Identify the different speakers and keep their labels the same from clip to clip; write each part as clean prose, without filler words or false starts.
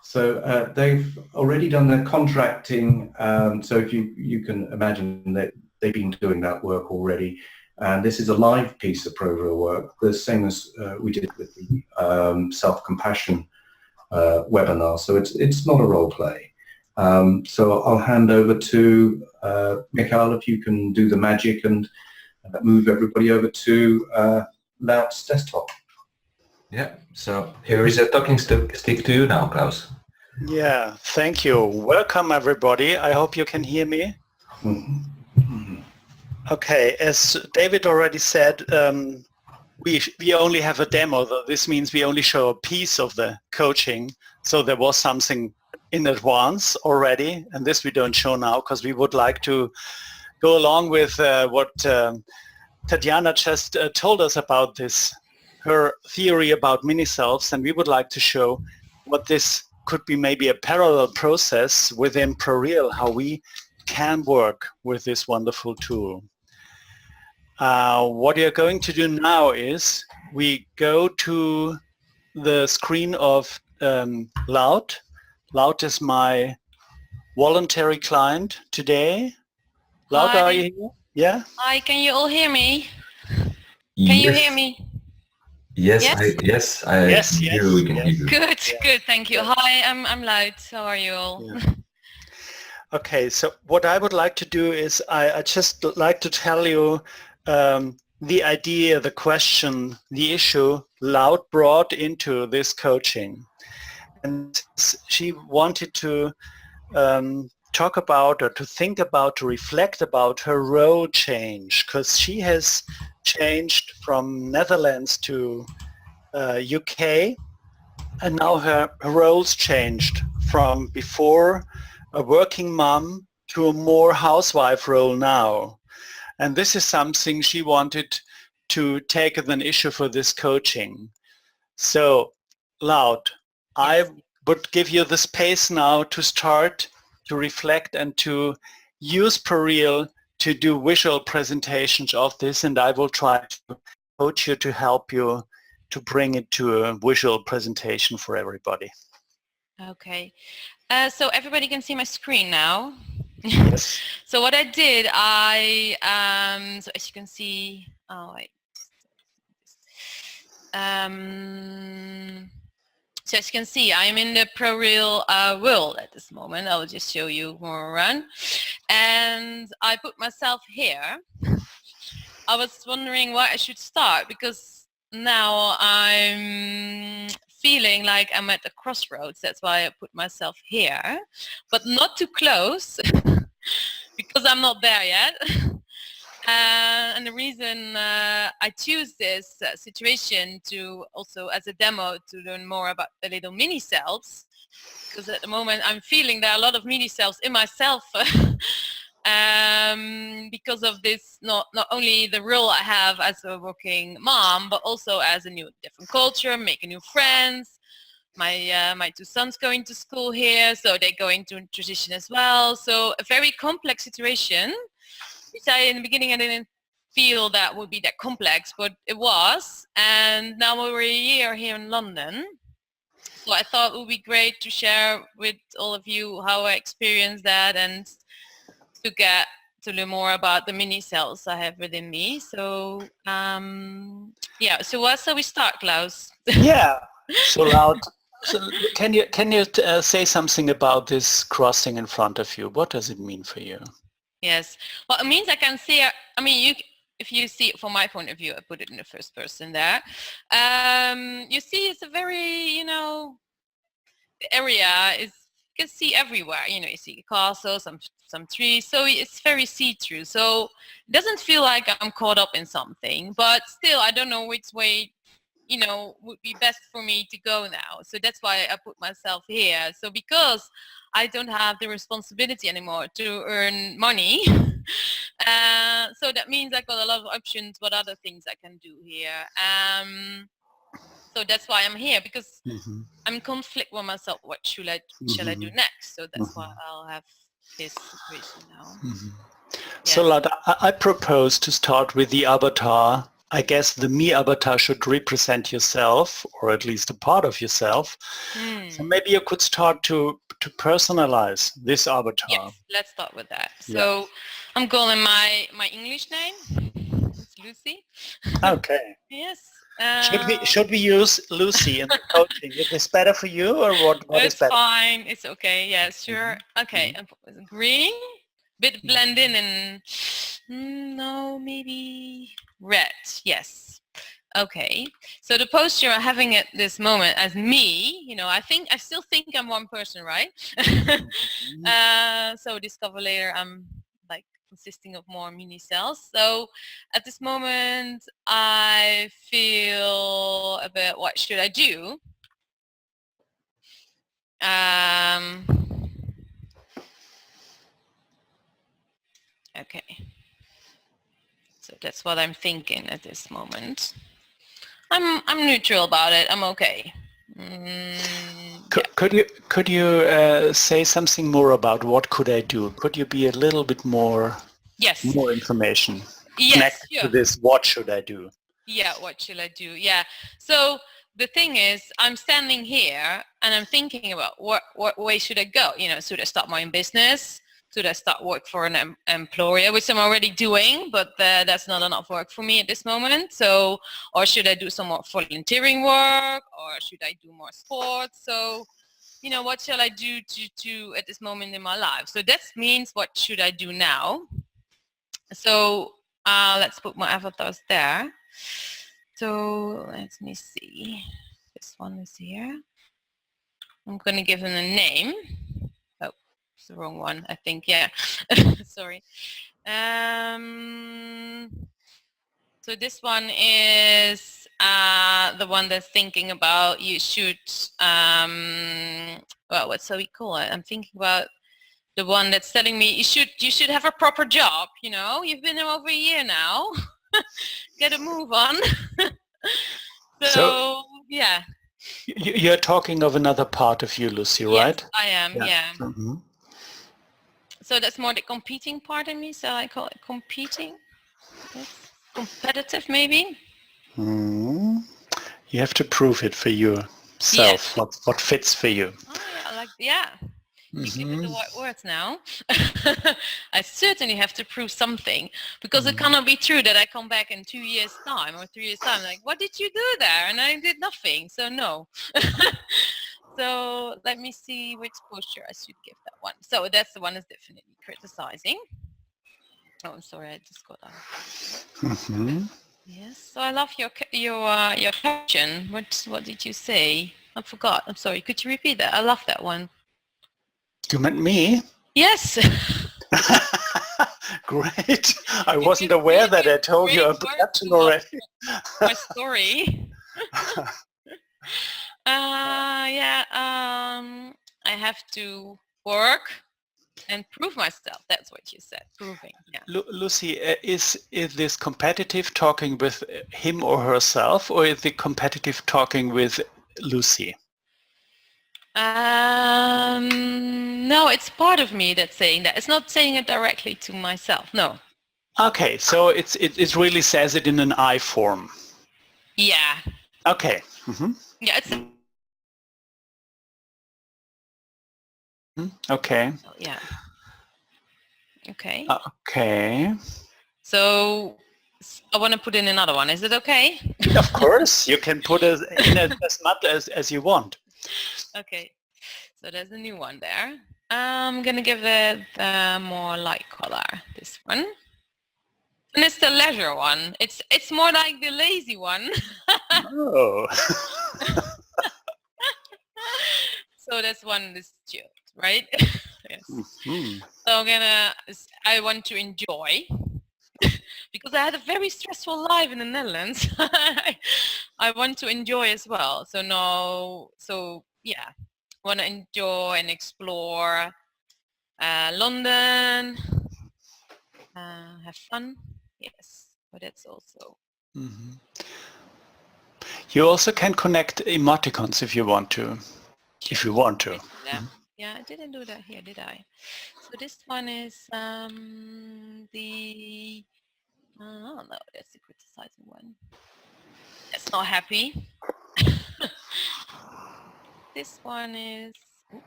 Speaker 1: So they've already done their contracting. So if you can imagine that they've been doing that work already. And this is a live piece of ProReal work, the same as we did with the self-compassion webinar. So it's not a role play. So I'll hand over to Mikhail, if you can do the magic and move everybody over to Loud's desktop.
Speaker 2: Yeah, so here is a talking stick to you now, Klaus.
Speaker 3: Yeah, thank you. Welcome, everybody. I hope you can hear me. Okay, as David already said, we only have a demo. This means we only show a piece of the coaching. So there was something in advance already, and this we don't show now because we would like to go along with what Tatiana just told us about this, her theory about mini-selves, and we would like to show what this could be, maybe a parallel process within ProReal, how we can work with this wonderful tool. What you're going to do now is we go to the screen of Loud. Loud is my voluntary client today. Loud,
Speaker 4: Hi.
Speaker 3: are you here? Yeah?
Speaker 4: Hi, can you all hear me? Can you hear me?
Speaker 2: Yes,
Speaker 4: Yes?
Speaker 3: Yes,
Speaker 2: hear you, we can hear you.
Speaker 4: Good, good, thank you. Hi, I'm Loud. How are you all?
Speaker 3: Yeah. Okay, so what I would like to do is I just like to tell you the idea, the question, the issue Loud brought into this coaching. And she wanted to talk about, or to think about, to reflect about her role change, because she has changed from Netherlands to UK, and now her roles changed from before a working mom to a more housewife role now. And this is something she wanted to take as an issue for this coaching. So, Loud, I would give you the space now to start to reflect and to use ProReal to do visual presentations of this, and I will try to coach you to help you to bring it to a visual presentation for everybody.
Speaker 4: Okay, so everybody can see my screen now.
Speaker 3: Yes.
Speaker 4: So what I did, so as you can see, oh wait. So as you can see, I'm in the ProReal world at this moment. I will just show you more run. And I put myself here. I was wondering why I should start, because now I'm feeling like I'm at a crossroads. That's why I put myself here, but not too close because I'm not there yet. And the reason I choose this situation to also as a demo to learn more about the little mini selves, because at the moment I'm feeling there are a lot of mini selves in myself because of this, not only the role I have as a working mom, but also as a different culture, making new friends. My two sons going to school here, so they're going to transition as well. So a very complex situation, which in the beginning I didn't feel that would be that complex, but it was. And now we're a year here in London. So I thought it would be great to share with all of you how I experienced that and to get to learn more about the mini cells I have within me. So yeah, so what shall we start, Klaus?
Speaker 3: Yeah, so Loud. So can you say something about this crossing in front of you? What does it mean for you?
Speaker 4: Yes, well, it means I can see, I mean, if you see it from my point of view, I put it in the first person there. You see it's a very, the area is, you can see everywhere, you see a castle, some trees, so it's very see-through. So it doesn't feel like I'm caught up in something, but still I don't know which way, would be best for me to go now. So that's why I put myself here. So because I don't have the responsibility anymore to earn money, so that means I got a lot of options what other things I can do here. So that's why I'm here, because I'm in conflict with myself. What shall I do next? So that's why I'll have this situation now.
Speaker 3: So Loud, I propose to start with the avatar I guess the me avatar should represent yourself, or at least a part of yourself. So maybe you could start to personalize this avatar.
Speaker 4: Yes, let's start with that. So I'm calling my English name. It's Lucy.
Speaker 3: Okay.
Speaker 4: Yes.
Speaker 3: Should we use Lucy in the coaching? Is this better for you, or what is better?
Speaker 4: It's fine. It's okay. Yeah, sure. Okay. And green, bit blend in, and no, maybe red. Yes. Okay. So the posture I'm having at this moment as me, you know, I still think I'm one person, right? So discover later I'm like consisting of more mini cells. So at this moment I feel a bit, what should I do? Okay. So that's what I'm thinking at this moment. I'm neutral about it. I'm okay.
Speaker 3: Could you say something more about what could I do? Could you be a little bit more?
Speaker 4: Yes.
Speaker 3: More information.
Speaker 4: Yes.
Speaker 3: Next to this, what should I do?
Speaker 4: Yeah. What should I do? Yeah. So the thing is, I'm standing here and I'm thinking about what way should I go? You know, should I start my own business? Should I start work for an employer, which I'm already doing, but that's not enough work for me at this moment. So, or should I do some more volunteering work, or should I do more sports? So, you know, what shall I do to at this moment in my life? So that means, what should I do now? So let's put my avatars there. So let me see. This one is here. I'm going to give him a name. The wrong one, I think. Yeah. Sorry. So this one is the one that's thinking about you should well, what shall we call it? I'm thinking about the one that's telling me you should have a proper job. You know, you've been there over a year now. Get a move on. so yeah.
Speaker 3: You're talking of another part of you, Lucy, right?
Speaker 4: Yes, I am. Yeah.
Speaker 3: Mm-hmm.
Speaker 4: So that's more the competing part in me. So I call it competing. Yes. Competitive, maybe.
Speaker 3: Mm-hmm. You have to prove it for yourself. Yes. What fits for you.
Speaker 4: Oh, yeah, I like. Yeah. You give it the right words now. I certainly have to prove something, because it cannot be true that I come back in 2 years' time or 3 years' time, like, what did you do there? And I did nothing. So no. So let me see which posture I should give that one. So that's the one that's definitely criticizing. Oh, I'm sorry, I just got out. Yes. So I love your caption. What did you say? I forgot. I'm sorry. Could you repeat that? I love that one.
Speaker 3: You meant me?
Speaker 4: Yes.
Speaker 3: Great. I wasn't aware that I told you a caption already.
Speaker 4: My story. I have to work and prove myself. That's what you said. Proving. Yeah.
Speaker 3: Lucy, is this competitive talking with him or herself, or is it competitive talking with Lucy?
Speaker 4: No, it's part of me that's saying that. It's not saying it directly to myself. No.
Speaker 3: Okay, so it really says it in an I form.
Speaker 4: Yeah.
Speaker 3: Okay. Mm-hmm.
Speaker 4: Yeah, it's.
Speaker 3: Okay.
Speaker 4: Yeah. Okay.
Speaker 3: Okay.
Speaker 4: So I want to put in another one. Is it okay?
Speaker 3: Of course, you can put it in as much as you want.
Speaker 4: Okay. So there's a new one there. I'm gonna give it a more light color. This one. And it's the leisure one. It's more like the lazy one.
Speaker 3: Oh.
Speaker 4: So this one is chilled, right? Yes.
Speaker 3: Mm-hmm.
Speaker 4: So I want to enjoy, because I had a very stressful life in the Netherlands. I want to enjoy as well. So yeah, want to enjoy and explore London, have fun. Yes, but that's also.
Speaker 3: Mm-hmm. You also can connect emoticons if you want to. If you want to.
Speaker 4: Yeah, I didn't do that here, did I? So this one is the Oh no, that's the criticizing one. That's not happy. This one is. Oops,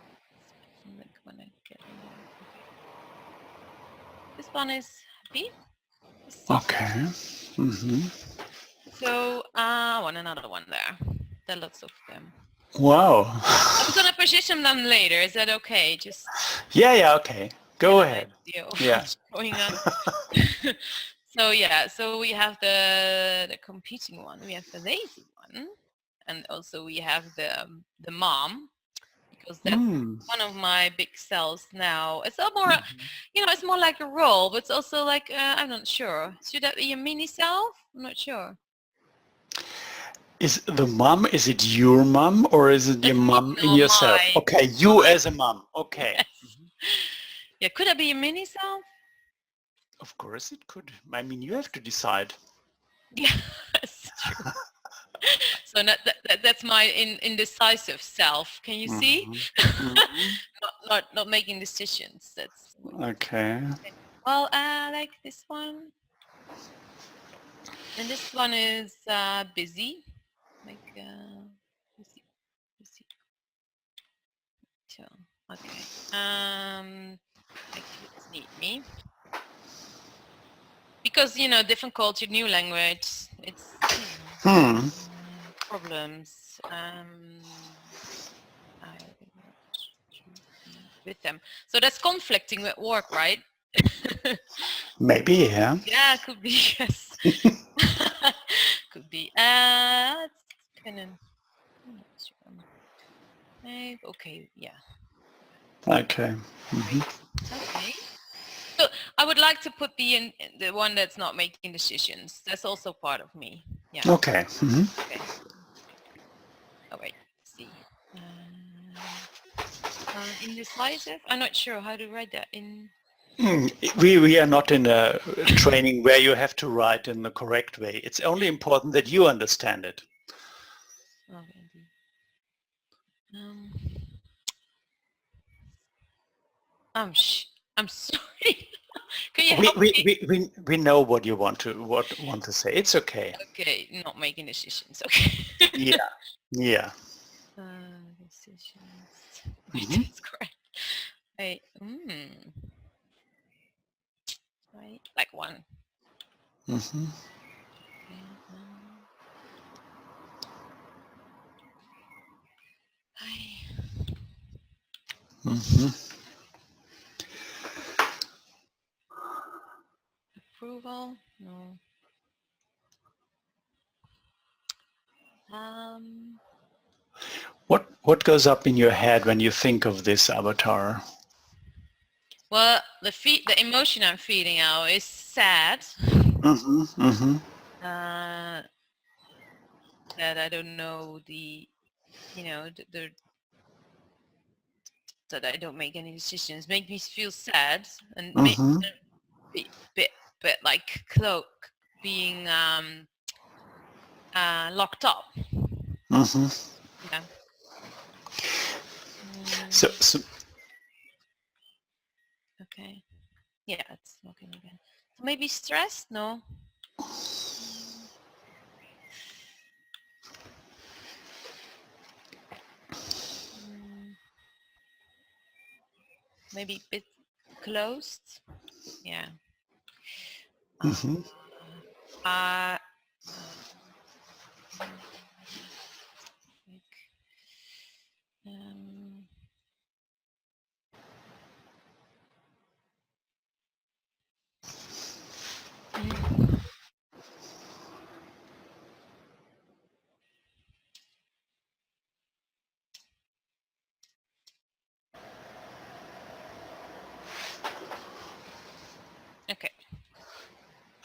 Speaker 4: when I get in there. Okay. This one is happy.
Speaker 3: Okay. Mm-hmm.
Speaker 4: So I want another one there. There are lots of them.
Speaker 3: Wow.
Speaker 4: I'm gonna position them later. Is that okay? Just
Speaker 3: Yeah, okay. Go ahead. Yeah.
Speaker 4: Showing up. So yeah, so we have the competing one. We have the lazy one, and also we have the mom, because that's one of my big cells now. It's a more, it's more like a role, but it's also like I'm not sure. Should that be a mini self? I'm not sure.
Speaker 3: Is the mom, is it your mom or is it your mom in yourself?
Speaker 4: Mine.
Speaker 3: Okay, you as a mom. Okay.
Speaker 4: Yes. Yeah, could that be a mini self?
Speaker 3: Of course it could. I mean, you have to decide.
Speaker 4: Yeah, that's true. So that's my indecisive self. Can you see? not making decisions. That's
Speaker 3: okay.
Speaker 4: Well, like this one, and this one is busy. Like busy. So okay. Like kids need me. Because different culture, new language, it's problems with them. So that's conflicting with work, right?
Speaker 3: Maybe, yeah.
Speaker 4: Yeah, could be. Yes. Could be. Okay. Yeah.
Speaker 3: Okay.
Speaker 4: Okay. So I would like to put the one that's not making decisions. That's also part of me. Yeah.
Speaker 3: Okay.
Speaker 4: Okay. Oh wait. Let's see. Indecisive. I'm not sure how to write that in.
Speaker 3: We are not in a training where you have to write in the correct way. It's only important that you understand it.
Speaker 4: Okay. I'm sorry. Can you help me?
Speaker 3: We know what you want to say. It's okay.
Speaker 4: Okay, not making decisions. Okay.
Speaker 3: Yeah.
Speaker 4: Decisions. That's correct. Right. Right. Like one. Okay, Approval? No.
Speaker 3: What goes up in your head when you think of this avatar?
Speaker 4: Well, the emotion I'm feeling now is sad. That I don't know that I don't make any decisions. Make me feel sad and make me bit like being locked up. Yeah.
Speaker 3: So
Speaker 4: okay. Yeah, it's looking again. So maybe stress? No. Maybe a bit closed. Yeah.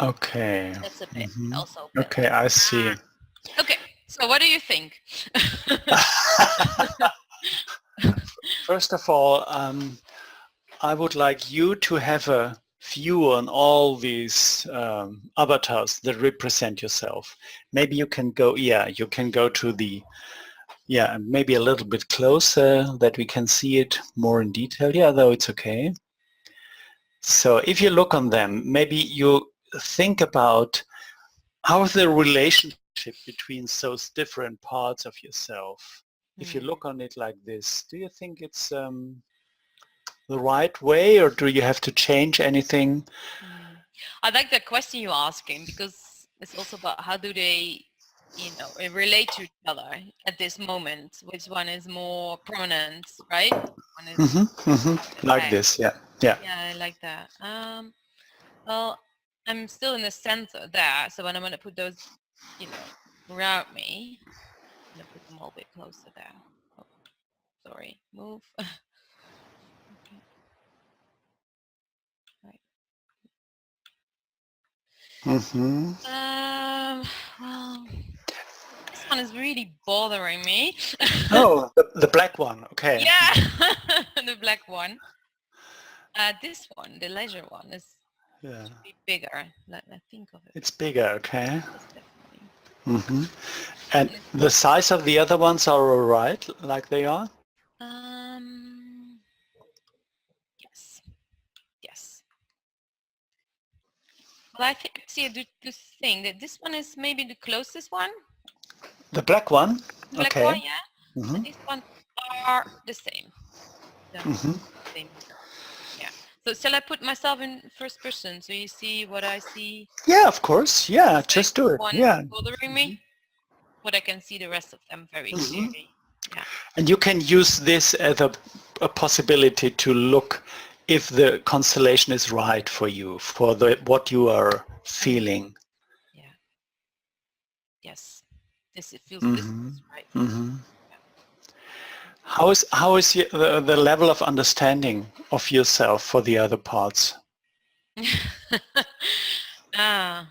Speaker 3: Okay.
Speaker 4: That's a bit also.
Speaker 3: Okay, I see.
Speaker 4: Okay, so what do you think?
Speaker 3: First of all, I would like you to have a view on all these avatars that represent yourself. Maybe you can go, you can go to the, maybe a little bit closer that we can see it more in detail. Yeah, though it's okay. So if you look on them, maybe you think about how the relationship between those different parts of yourself. If you look on it like this, do you think it's the right way, or do you have to change anything?
Speaker 4: I like the question you're asking, because it's also about how do they, relate to each other at this moment. Which one is more prominent, right? One is
Speaker 3: Like this, yeah.
Speaker 4: Yeah, I like that. Well, I'm still in the center there, so when I'm going to put those, around me, I'm going to put them all a bit closer there. Oh, sorry, move. Okay. Right. Well, this one is really bothering me.
Speaker 3: Oh, the black one, okay.
Speaker 4: Yeah, the black one. This one, the leisure one, should be bigger. Let me think of it.
Speaker 3: It's bigger, okay.
Speaker 4: Yes, definitely.
Speaker 3: And the size of the other ones are all right, like they are?
Speaker 4: Yes. Yes. Well, I think, see, I do think that this one is maybe the closest one.
Speaker 3: The black one?
Speaker 4: The black
Speaker 3: Okay.
Speaker 4: one, yeah. So these ones are the same. Same. Yeah. So shall I put myself in first person so you see what I see?
Speaker 3: Yeah, of course. Yeah, just do it.
Speaker 4: One
Speaker 3: Yeah.
Speaker 4: bothering me, but I can see the rest of them very clearly. Yeah.
Speaker 3: And you can use this as a possibility to look if the constellation is right for you, for what you are feeling.
Speaker 4: Yeah. Yes. It feels this is right.
Speaker 3: How is the level of understanding of yourself for the other parts?
Speaker 4: Yeah.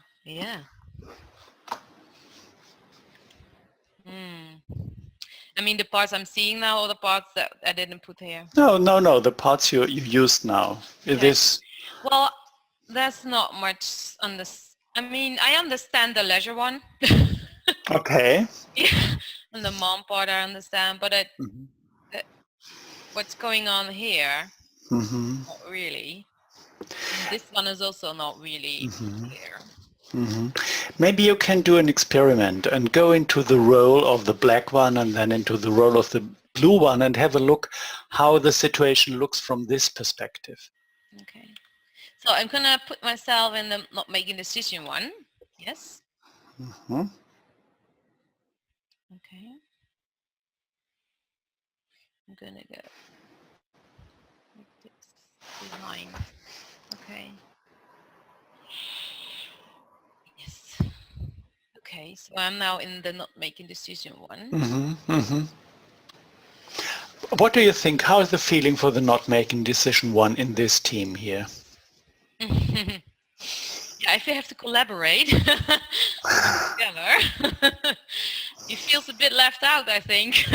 Speaker 4: I mean, the parts I'm seeing now, or the parts that I didn't put here?
Speaker 3: No, the parts you used now. It is.
Speaker 4: Well, that's not much I mean, I understand the leisure one.
Speaker 3: Okay.
Speaker 4: Yeah. And the mom part I understand, but what's going on here, not really. And this one is also not really clear.
Speaker 3: Maybe you can do an experiment and go into the role of the black one and then into the role of the blue one and have a look how the situation looks from this perspective.
Speaker 4: Okay. So I'm going to put myself in the not making decision one. Yes. Okay. I'm going to go like this behind. Okay. Yes. Okay, so I'm now in the not making decision one.
Speaker 3: What do you think? How is the feeling for the not making decision one in this team here?
Speaker 4: Yeah, if you have to collaborate together, he feels a bit left out, I think.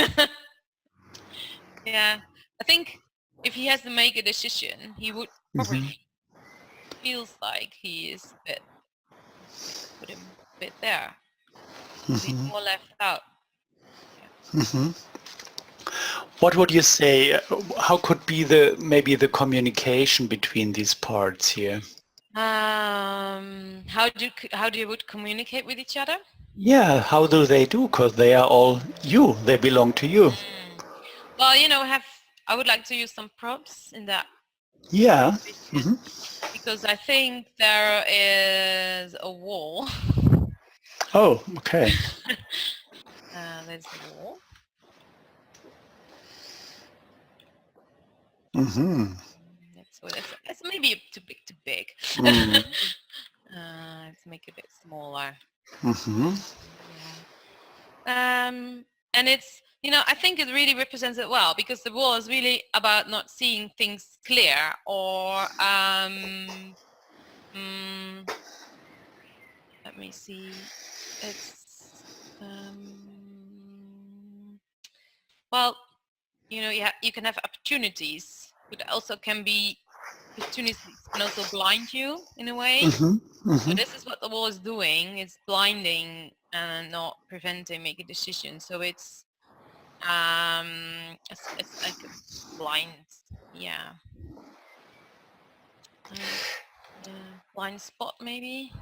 Speaker 4: Yeah, I think if he has to make a decision, he would probably feels like he is a bit, put him a bit there. He's more left out. Yeah.
Speaker 3: What would you say? How could be maybe the communication between these parts here?
Speaker 4: How do you would communicate with each other?
Speaker 3: Yeah, how do they do? Because they are all you. They belong to you.
Speaker 4: Well, I would like to use some props in that.
Speaker 3: Yeah.
Speaker 4: Because I think there is a wall.
Speaker 3: Oh, okay.
Speaker 4: There's a wall. That's maybe too big. Let's make it a bit smaller. And it's, I think it really represents it well, because the wall is really about not seeing things clear, or let me see. It's well, you can have opportunities, but also can be opportunities can also blind you in a way. So this is what the wall is doing. It's blinding and not preventing making decisions. So it's like a blind, yeah. blind spot maybe.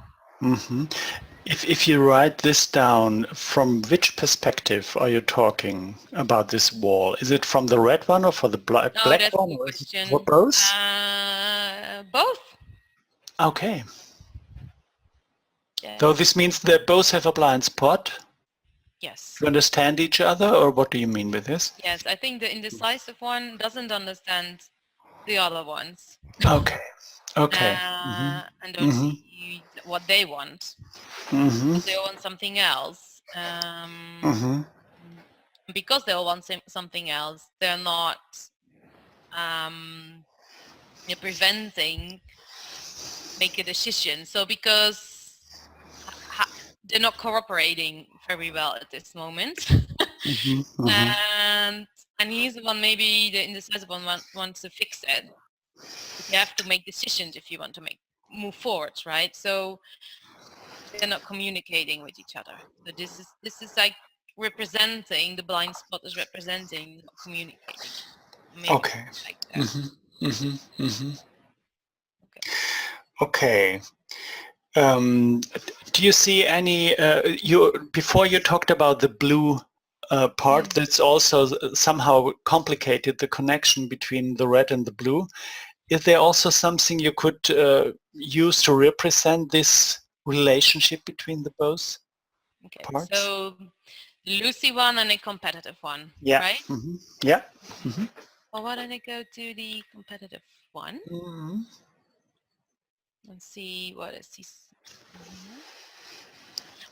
Speaker 3: Mm-hmm. If you write this down, from which perspective are you talking about this wall? Is it from the red one or for the black
Speaker 4: Oh, that's a
Speaker 3: one?
Speaker 4: good
Speaker 3: Or is it
Speaker 4: question.
Speaker 3: for both?
Speaker 4: Both.
Speaker 3: Okay.
Speaker 4: Yeah.
Speaker 3: So this means they both have a blind spot
Speaker 4: Yes.
Speaker 3: to understand each other, or what do you mean with this?
Speaker 4: Yes, I think the indecisive one doesn't understand the other ones.
Speaker 3: Okay. Okay. Mm-hmm.
Speaker 4: And don't
Speaker 3: Mm-hmm.
Speaker 4: see what they want.
Speaker 3: Mm-hmm.
Speaker 4: They want something else.
Speaker 3: Mm-hmm.
Speaker 4: Because they all want something else, they're not preventing make a decision. So because they're not cooperating very well at this moment.
Speaker 3: Mm-hmm. Mm-hmm.
Speaker 4: And he's the one, maybe the indecisive one wants to fix it. You have to make decisions if you want to move forward, right? So they're not communicating with each other. So this is like representing, the blind spot is representing not communicating. Maybe
Speaker 3: Okay.
Speaker 4: like that.
Speaker 3: Mm-hmm. Mm-hmm. Mm-hmm.
Speaker 4: Okay.
Speaker 3: Okay. Do you see any, before you talked about the blue part that's also somehow complicated the connection between the red and the blue. Is there also something you could use to represent this relationship between the both parts?
Speaker 4: So the Lucy one and a competitive one,
Speaker 3: yeah.
Speaker 4: right?
Speaker 3: Mm-hmm. Yeah. Mm-hmm.
Speaker 4: Well, why don't I go to the competitive one and see what is this?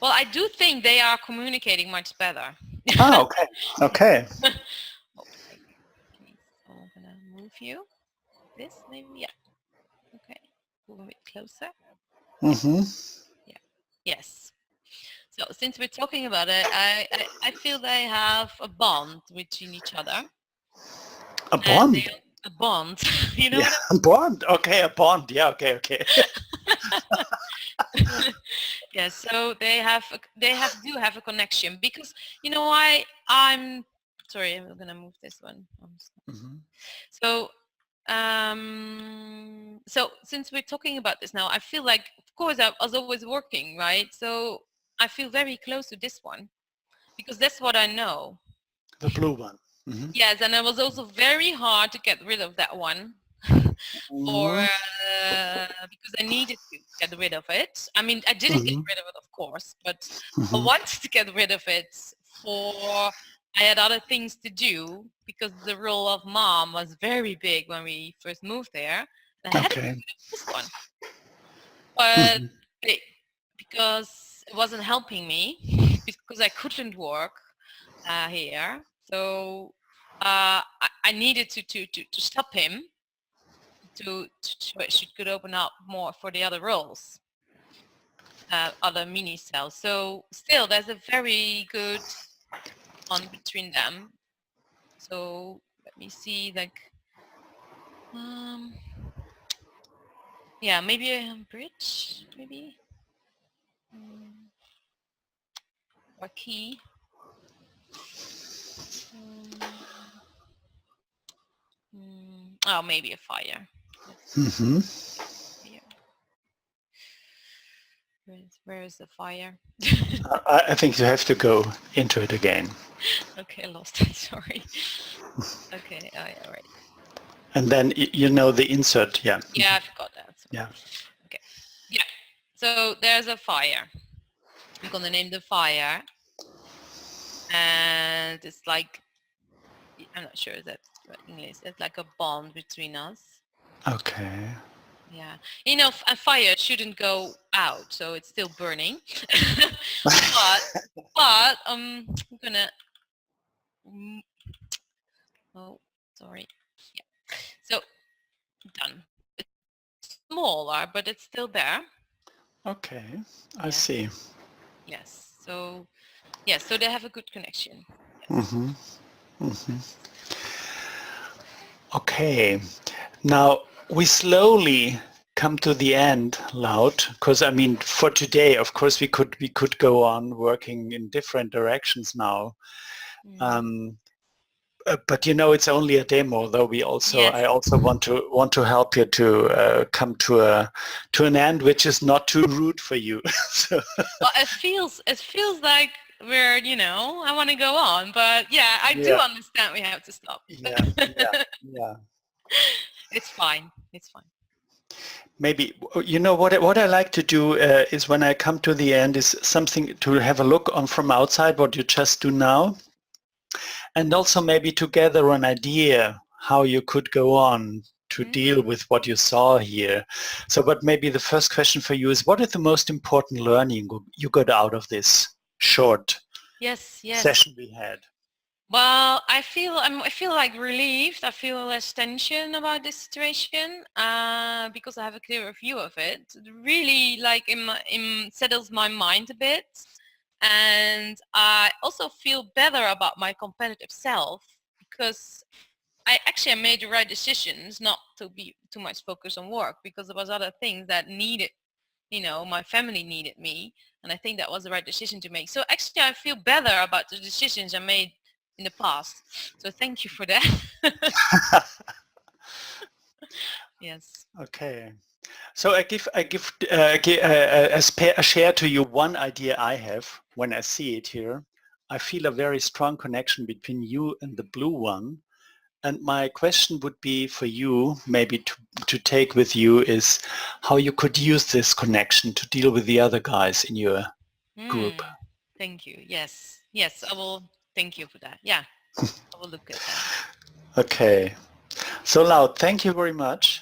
Speaker 4: Well, I do think they are communicating much better.
Speaker 3: Oh, okay. Okay.
Speaker 4: Okay, so I'm gonna move you. This maybe, yeah. Okay, move a bit closer.
Speaker 3: Mm-hmm.
Speaker 4: Yeah. Yes. So since we're talking about it, I feel they have a bond between each other.
Speaker 3: A bond?
Speaker 4: A bond. You know
Speaker 3: yeah,
Speaker 4: what I mean?
Speaker 3: a bond. Okay, a bond. Yeah, okay.
Speaker 4: Yeah, so they do have a connection, because you know I'm sorry, I'm gonna move this one.
Speaker 3: Mm-hmm.
Speaker 4: So so since we're talking about this now, I feel like, of course, I was always working, right? So I feel very close to this one because that's what I know.
Speaker 3: The blue one. Mm-hmm.
Speaker 4: Yes, and it was also very hard to get rid of that one. Or because I needed to get rid of it. I mean, I didn't get rid of it, of course, but I wanted to get rid of it for I had other things to do, because the role of mom was very big when we first moved there. And I had to get rid of this one, but because it wasn't helping me, because I couldn't work here, so I needed to stop him. To she could open up more for the other roles, other mini cells. So still, there's a very good bond between them. So let me see, like, yeah, maybe a bridge, maybe, or key. Oh, maybe a fire. Where is the fire?
Speaker 3: I think you have to go into it again.
Speaker 4: Okay, lost it, sorry. Okay, oh yeah, right.
Speaker 3: And then you know the insert, yeah.
Speaker 4: Yeah, I forgot that. So.
Speaker 3: Yeah.
Speaker 4: Okay. Yeah. So there's a fire. I'm gonna name the fire. And it's like, I'm not sure that's what English. It's like a bond between us.
Speaker 3: Okay.
Speaker 4: Yeah, you know, a fire shouldn't go out, so it's still burning. but I'm gonna. Oh, sorry. Yeah. So done. It's smaller, but it's still there.
Speaker 3: Okay, I see.
Speaker 4: Yes. So yes, so they have a good connection. Yes.
Speaker 3: Okay. Now we slowly come to the end, Loud, because I mean, for today, of course, we could go on working in different directions now. but it's only a demo. Though I
Speaker 4: Yes.
Speaker 3: also want to help you to come to an end, which is not too rude for you. So,
Speaker 4: Well, it feels like we're, I want to go on, but yeah, I do
Speaker 3: yeah,
Speaker 4: understand we have to stop.
Speaker 3: yeah.
Speaker 4: It's fine. It's fine.
Speaker 3: Maybe what I like to do is when I come to the end is something to have a look on from outside what you just do now, and also maybe to gather an idea how you could go on to deal with what you saw here. So, but maybe the first question for you is, what is the most important learning you got out of this short
Speaker 4: Yes.
Speaker 3: session we had?
Speaker 4: Well, I feel like relieved. I feel less tension about this situation because I have a clearer view of it. It really like settles my mind a bit, and I also feel better about my competitive self because I made the right decisions not to be too much focused on work because there was other things that needed, my family needed me, and I think that was the right decision to make. So actually I feel better about the decisions I made in the past. So thank you for that. Yes.
Speaker 3: Okay. So I share to you one idea I have when I see it here. I feel a very strong connection between you and the blue one. And my question would be for you, maybe to take with you, is how you could use this connection to deal with the other guys in your group.
Speaker 4: Thank you. Yes. I will. Thank you for that. Yeah, I will look at that.
Speaker 3: Okay. So Loud, thank you very much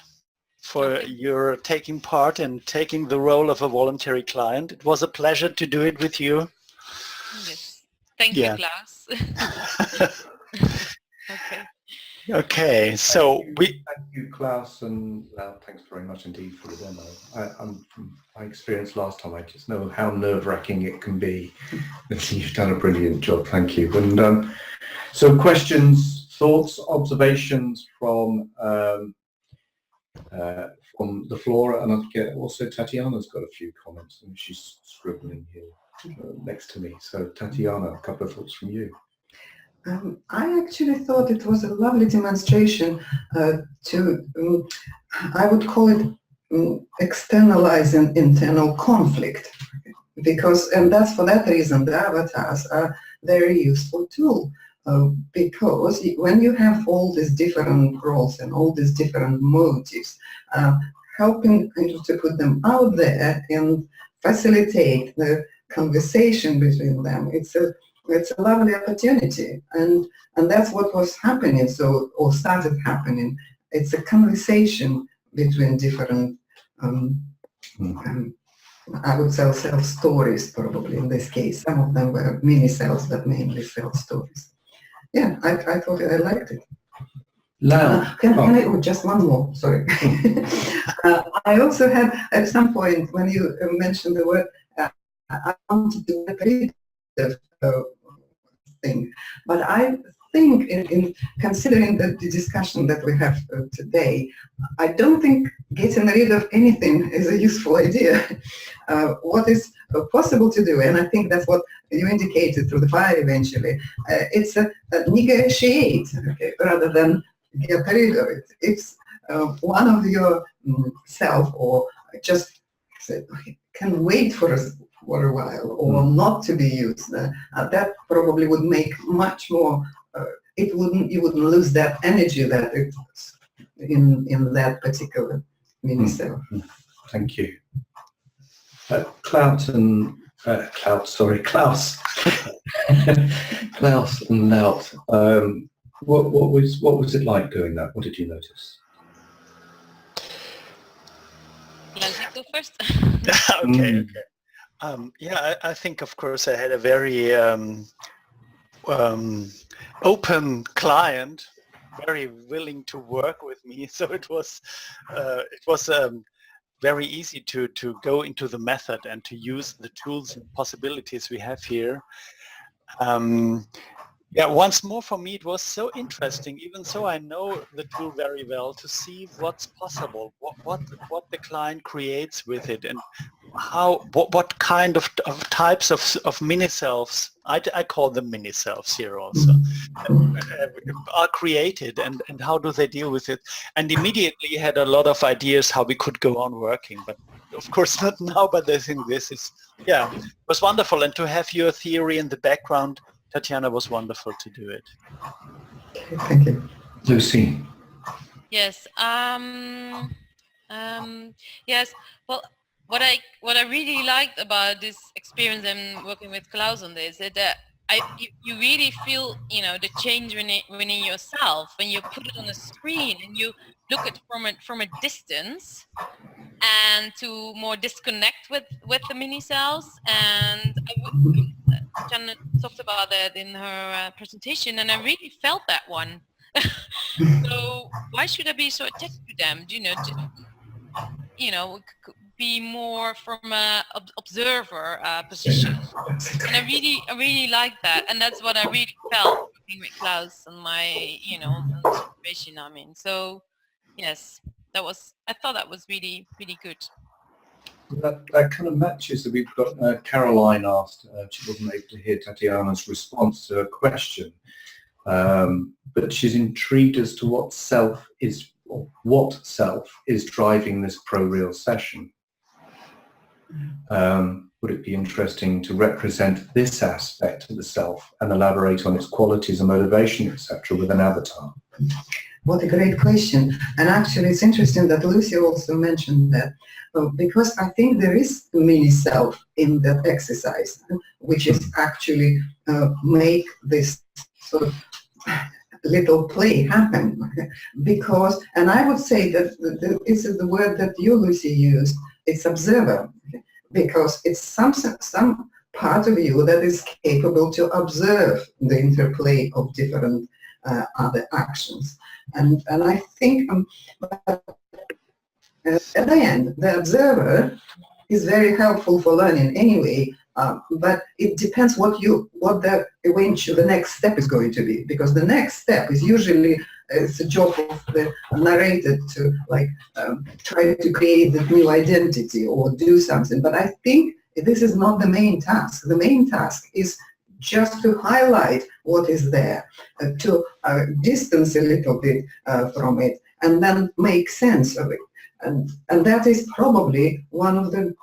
Speaker 3: for
Speaker 4: Okay.
Speaker 3: your taking part and taking the role of a voluntary client. It was a pleasure to do it with you.
Speaker 4: Yes. Thank you, Klaus. Okay.
Speaker 3: Okay, so
Speaker 1: Thank you, Klaus, and thanks very much indeed for the demo. I'm from my experience last time, I just know how nerve-wracking it can be. You've done a brilliant job, thank you. And so questions, thoughts, observations from the floor, and I get also Tatiana's got a few comments, and she's scribbling here next to me. So Tatiana, a couple of thoughts from you.
Speaker 5: I actually thought it was a lovely demonstration I would call it externalizing internal conflict, and that's for that reason the avatars are very useful tool, because when you have all these different roles and all these different motives, helping to put them out there and facilitate the conversation between them, it's a lovely opportunity, and that's what was happening, or started happening. It's a conversation between different, I would say self-stories probably in this case. Some of them were mini-cells, but mainly self-stories. Yeah, I thought I liked it. Can I, just one more, sorry. I also had, at some point, when you mentioned the word, I wanted to read the thing, but I think in considering the discussion that we have today, I don't think getting rid of anything is a useful idea. What is possible to do, and I think that's what you indicated through the fire eventually, it's a negotiate, okay, rather than get rid of it. It's one of your self, or just say, okay, can wait for a while, or not to be used. That probably would make much more. You wouldn't lose that energy that it was in that particular mini cell.
Speaker 1: Thank you, Klaus and Klaus and Lout. What was it like doing that? What did you notice?
Speaker 4: Let's go first.
Speaker 3: Okay. Yeah, I think, of course, I had a very open client, very willing to work with me. So it was very easy to go into the method and to use the tools and possibilities we have here. Yeah, once more for me, it was so interesting, even though I know the tool very well, to see what's possible, what the client creates with it, and what kind of types of mini selves, I call them mini selves here also, are created, and how do they deal with it? And immediately had a lot of ideas how we could go on working, but of course not now. But I think this is, yeah, it was wonderful, and to have your theory in the background, Tatiana, was wonderful to do it.
Speaker 5: Thank you.
Speaker 1: Lucy.
Speaker 4: Yes. Yes. Well, what I really liked about this experience and working with Klaus on this is that you really feel, you know, the change within yourself when you put it on a screen and you look at from a distance, and to more disconnect with the mini cells. And Janet talked about that in her presentation, and I really felt that one. So why should I be so attached to them? Be more from a observer position. And I really like that, and that's what I really felt working with Klaus and my, situation I'm in. So yes, I thought that was really, really good.
Speaker 1: That kind of matches that we've got. Caroline asked, she wasn't able to hear Tatiana's response to her question, but she's intrigued as to what self is driving this ProReal session. Would it be interesting to represent this aspect of the self and elaborate on its qualities and motivation, etc., with an avatar?
Speaker 5: What a great question. And actually it's interesting that Lucy also mentioned that, because I think there is a mini self in that exercise, which is actually make this sort of little play happen. Because, and I would say that this is the word that you, Lucy, used, it's observer, because it's some part of you that is capable to observe the interplay of different other actions. And I think at the end, the observer is very helpful for learning anyway, but it depends what the next step is going to be, because the next step is usually, it's a job of the narrator to try to create the new identity or do something. But I think this is not the main task. The main task is just to highlight what is there, to distance a little bit from it, and then make sense of it. And that is probably one of the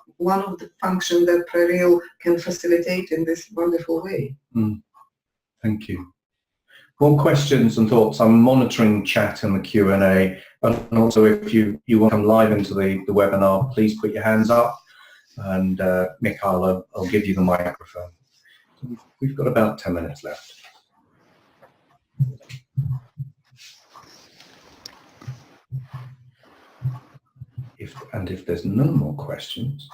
Speaker 5: functions that ProReal can facilitate in this wonderful way.
Speaker 1: Thank you. More questions and thoughts? I'm monitoring chat and the Q&A, and also if you want to come live into the webinar, please put your hands up, and Mikhail, I'll give you the microphone. We've got about 10 minutes left. If there's no more questions,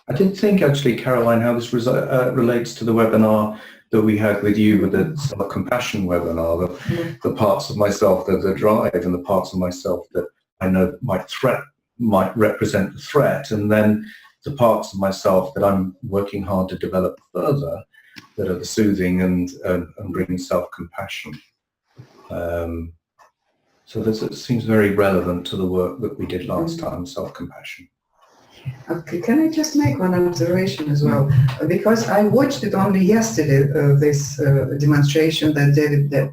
Speaker 1: I didn't think actually, Caroline, how this relates to the webinar that we had with you, with the self-compassion webinar, the parts of myself that are drive and the parts of myself that I know might represent the threat, and then the parts of myself that I'm working hard to develop further, that are the soothing and bringing self-compassion. So it seems very relevant to the work that we did last time, self-compassion.
Speaker 5: Okay, can I just make one observation as well? Because I watched it only yesterday, this demonstration that David did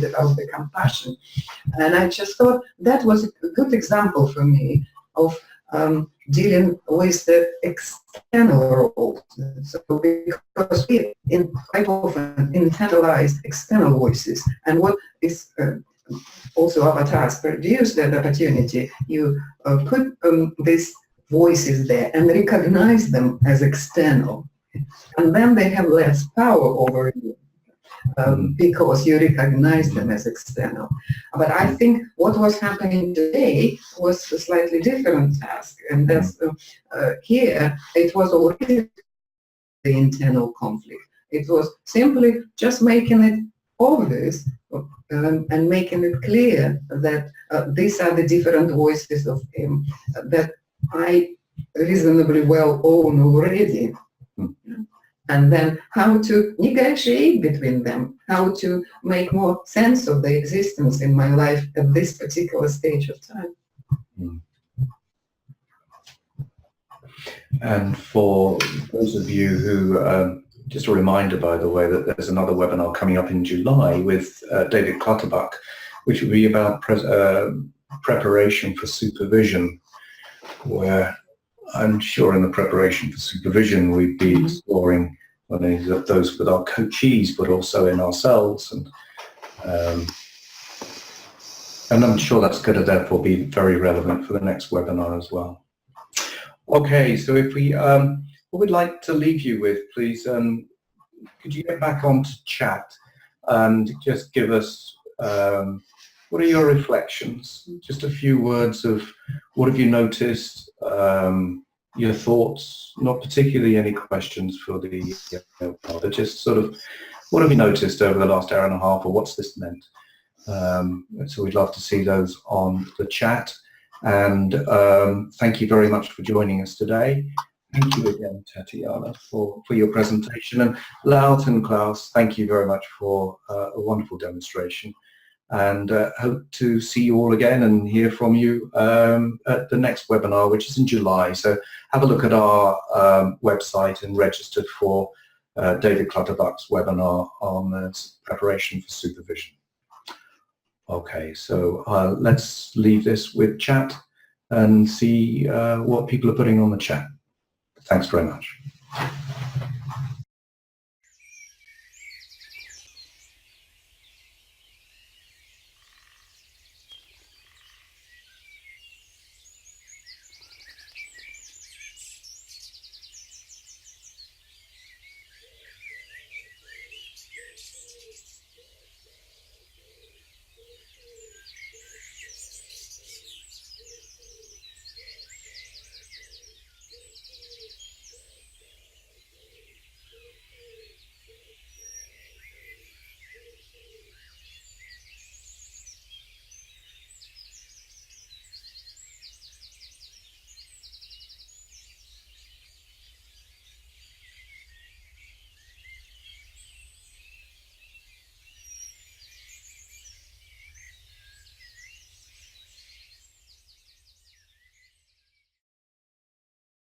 Speaker 5: about the compassion. And I just thought that was a good example for me of dealing with the external role. So because we quite often internalize external voices, and what is also avatars produce that opportunity, you put these voices there and recognize them as external, and then they have less power over you because you recognize them as external. But I think what was happening today was a slightly different task, and that's here it was already the internal conflict. It was simply just making it obvious and making it clear that these are the different voices of him that I reasonably well own already. And then how to negotiate between them, how to make more sense of the existence in my life at this particular stage of time.
Speaker 1: And for those of you who, just a reminder, by the way, that there's another webinar coming up in July with David Clutterbuck, which will be about preparation for supervision, where I'm sure in the preparation for supervision we'd be exploring those with our coachees, but also in ourselves, and I'm sure that's going to therefore be very relevant for the next webinar as well. Okay, so if we, what we'd like to leave you with, please, could you get back onto chat and just give us, what are your reflections? Just a few words of what have you noticed, your thoughts, not particularly any questions for the, but just sort of, what have you noticed over the last hour and a half, or what's this meant? So we'd love to see those on the chat. And thank you very much for joining us today. Thank you again, Tatiana, for your presentation. And Laut and Klaus, thank you very much for a wonderful demonstration. And hope to see you all again and hear from you at the next webinar, which is in July. So have a look at our website and register for David Clutterbuck's webinar on preparation for supervision. Okay, so let's leave this with chat and see what people are putting on the chat. Thanks very much.